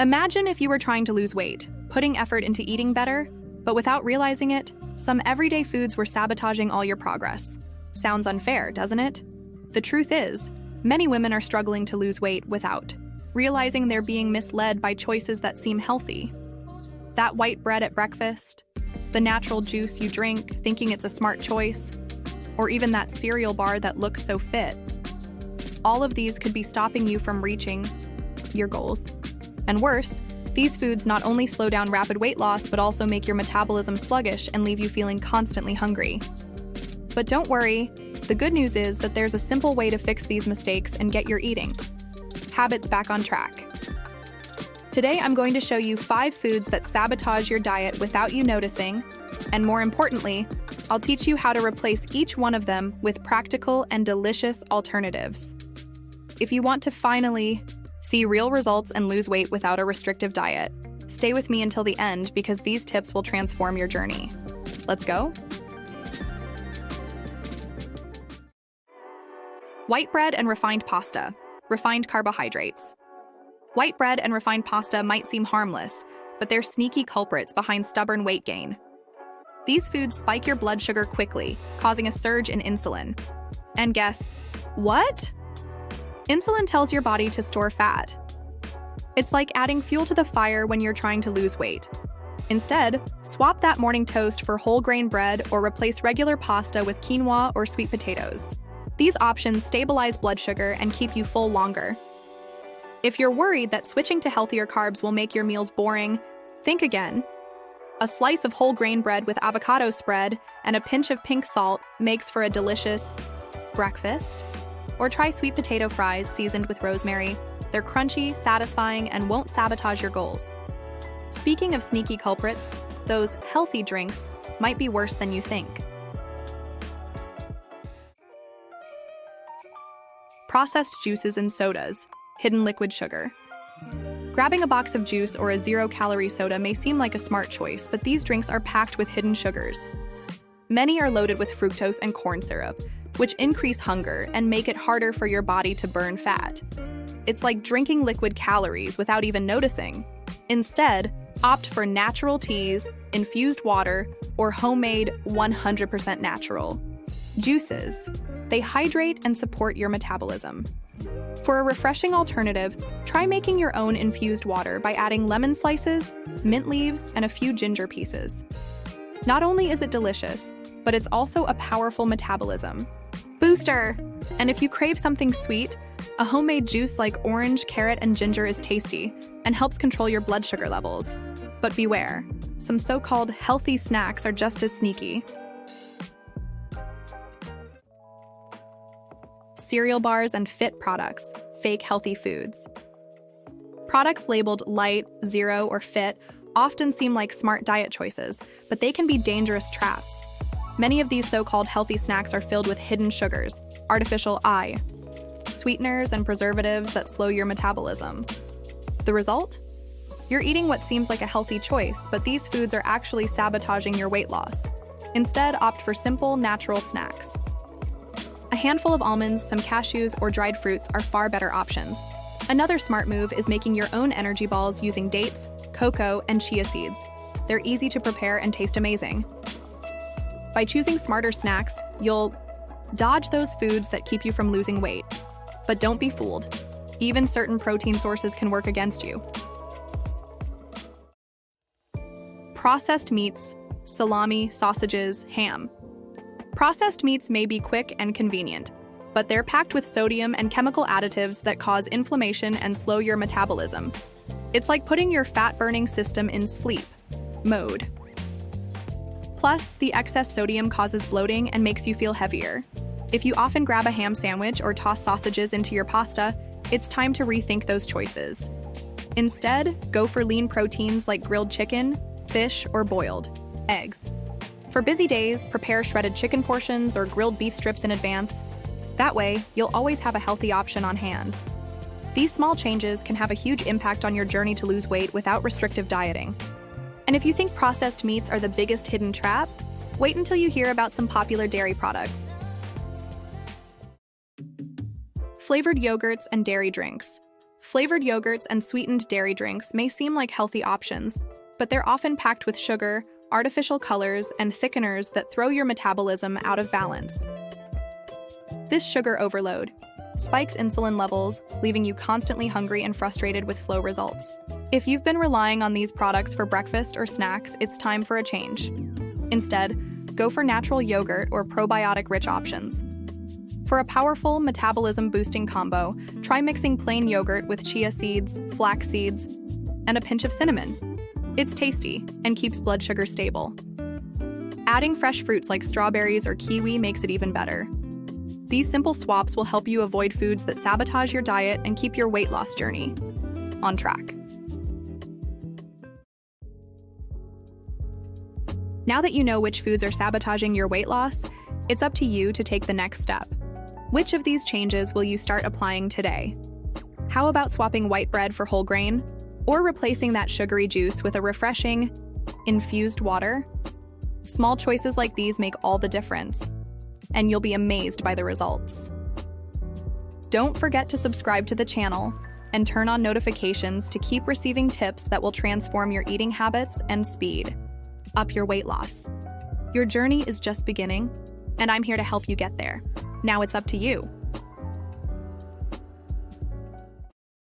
Imagine if you were trying to lose weight, putting effort into eating better, but without realizing it, some everyday foods were sabotaging all your progress. Sounds unfair, doesn't it? The truth is, many women are struggling to lose weight without realizing they're being misled by choices that seem healthy. That white bread at breakfast, the natural juice you drink thinking it's a smart choice, or even that cereal bar that looks so fit. All of these could be stopping you from reaching your goals. And worse, these foods not only slow down rapid weight loss, but also make your metabolism sluggish and leave you feeling constantly hungry. But don't worry, the good news is that there's a simple way to fix these mistakes and get your eating habits back on track. Today, I'm going to show you 5 foods that sabotage your diet without you noticing, and more importantly, I'll teach you how to replace each one of them with practical and delicious alternatives. If you want to finally see real results and lose weight without a restrictive diet, stay with me until the end because these tips will transform your journey. Let's go. White bread and refined pasta. Refined carbohydrates. White bread and refined pasta might seem harmless, but they're sneaky culprits behind stubborn weight gain. These foods spike your blood sugar quickly, causing a surge in insulin. And guess what? Insulin tells your body to store fat. It's like adding fuel to the fire when you're trying to lose weight. Instead, swap that morning toast for whole grain bread or replace regular pasta with quinoa or sweet potatoes. These options stabilize blood sugar and keep you full longer. If you're worried that switching to healthier carbs will make your meals boring, think again. A slice of whole grain bread with avocado spread and a pinch of pink salt makes for a delicious breakfast. Or try sweet potato fries seasoned with rosemary. They're crunchy, satisfying, and won't sabotage your goals. Speaking of sneaky culprits, those healthy drinks might be worse than you think. Processed juices and sodas, hidden liquid sugar. Grabbing a box of juice or a zero-calorie soda may seem like a smart choice, but these drinks are packed with hidden sugars. Many are loaded with fructose and corn syrup, which increase hunger and make it harder for your body to burn fat. It's like drinking liquid calories without even noticing. Instead, opt for natural teas, infused water, or homemade 100% natural juices. They hydrate and support your metabolism. For a refreshing alternative, try making your own infused water by adding lemon slices, mint leaves, and a few ginger pieces. Not only is it delicious, but it's also a powerful metabolism booster. And if you crave something sweet, a homemade juice like orange, carrot, and ginger is tasty and helps control your blood sugar levels. But beware, some so-called healthy snacks are just as sneaky. Cereal bars and fit products, fake healthy foods. Products labeled light, zero, or fit often seem like smart diet choices, but they can be dangerous traps. Many of these so-called healthy snacks are filled with hidden sugars, artificial sweeteners, and preservatives that slow your metabolism. The result? You're eating what seems like a healthy choice, but these foods are actually sabotaging your weight loss. Instead, opt for simple, natural snacks. A handful of almonds, some cashews, or dried fruits are far better options. Another smart move is making your own energy balls using dates, cocoa, and chia seeds. They're easy to prepare and taste amazing. By choosing smarter snacks, you'll dodge those foods that keep you from losing weight. But don't be fooled. Even certain protein sources can work against you. Processed meats, salami, sausages, ham. Processed meats may be quick and convenient, but they're packed with sodium and chemical additives that cause inflammation and slow your metabolism. It's like putting your fat-burning system in sleep mode. Plus, the excess sodium causes bloating and makes you feel heavier. If you often grab a ham sandwich or toss sausages into your pasta, it's time to rethink those choices. Instead, go for lean proteins like grilled chicken, fish, or boiled eggs. For busy days, prepare shredded chicken portions or grilled beef strips in advance. That way, you'll always have a healthy option on hand. These small changes can have a huge impact on your journey to lose weight without restrictive dieting. And if you think processed meats are the biggest hidden trap, wait until you hear about some popular dairy products. Flavored yogurts and dairy drinks. Flavored yogurts and sweetened dairy drinks may seem like healthy options, but they're often packed with sugar, artificial colors, and thickeners that throw your metabolism out of balance. This sugar overload spikes insulin levels, leaving you constantly hungry and frustrated with slow results. If you've been relying on these products for breakfast or snacks, it's time for a change. Instead, go for natural yogurt or probiotic-rich options. For a powerful metabolism-boosting combo, try mixing plain yogurt with chia seeds, flax seeds, and a pinch of cinnamon. It's tasty and keeps blood sugar stable. Adding fresh fruits like strawberries or kiwi makes it even better. These simple swaps will help you avoid foods that sabotage your diet and keep your weight loss journey on track. Now that you know which foods are sabotaging your weight loss, it's up to you to take the next step. Which of these changes will you start applying today? How about swapping white bread for whole grain? Or replacing that sugary juice with a refreshing, infused water? Small choices like these make all the difference, and you'll be amazed by the results. Don't forget to subscribe to the channel and turn on notifications to keep receiving tips that will transform your eating habits and speed up your weight loss. Your journey is just beginning, and I'm here to help you get there. Now it's up to you.